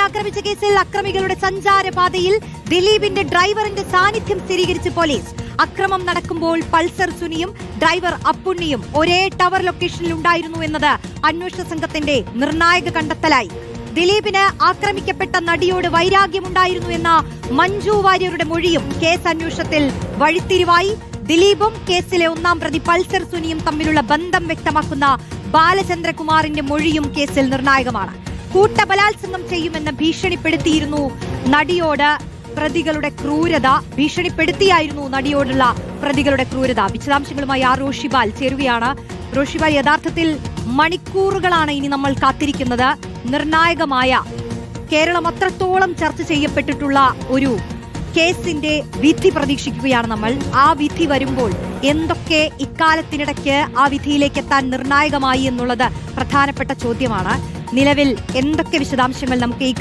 ആക്രമിച്ച കേസിൽ അക്രമികളുടെ സഞ്ചാരപാതയിൽ ദിലീപിന്റെ ഡ്രൈവറിന്റെ സാന്നിധ്യം സ്ഥിരീകരിച്ച് പോലീസ്. അക്രമം നടക്കുമ്പോൾ പൾസർ സുനിയും ഡ്രൈവർ അപ്പുണ്ണിയും ഒരേ ടവർ ലൊക്കേഷനിൽ ഉണ്ടായിരുന്നു എന്നത് അന്വേഷണ സംഘത്തിന്റെ നിർണായക കണ്ടെത്തലായി. ദിലീപിന് ആക്രമിക്കപ്പെട്ട നടിയോട് വൈരാഗ്യമുണ്ടായിരുന്നു എന്ന മഞ്ജു വാര്യരുടെ മൊഴിയും കേസ് അന്വേഷണത്തിൽ വഴിത്തിരിവായി. ദിലീപും കേസിലെ ഒന്നാം പ്രതി പൾസർ സുനിയും തമ്മിലുള്ള ബന്ധം വ്യക്തമാക്കുന്ന ബാലചന്ദ്രകുമാറിന്റെ മൊഴിയും കേസിൽ നിർണായകമാണ്. കൂട്ടബലാത്സംഗം ചെയ്യുമെന്ന് ഭീഷണിപ്പെടുത്തിയിരുന്നു നടിയോട് പ്രതികളുടെ ക്രൂരത. ഭീഷണിപ്പെടുത്തിയായിരുന്നു നടിയോടുള്ള പ്രതികളുടെ ക്രൂരത. വിശദാംശങ്ങളുമായി റോഷിബാൽ ചേരുകയാണ്. റോഷിബാൽ, യഥാർത്ഥത്തിൽ മണിക്കൂറുകളാണ് ഇനി നമ്മൾ കാത്തിരിക്കുന്നത്. നിർണായകമായ, കേരളം അത്രത്തോളം ചർച്ച ചെയ്യപ്പെട്ടിട്ടുള്ള ഒരു കേസിന്റെ വിധി പ്രതീക്ഷിക്കുകയാണ് നമ്മൾ. ആ വിധി വരുമ്പോൾ എന്തൊക്കെ ഇക്കാലത്തിനിടയ്ക്ക് ആ വിധിയിലേക്ക് എത്താൻ നിർണായകമായി എന്നുള്ളത് പ്രധാനപ്പെട്ട ചോദ്യമാണ്. നിലവിൽ എന്തൊക്കെ വിശദാംശങ്ങൾ നമുക്ക് ഈ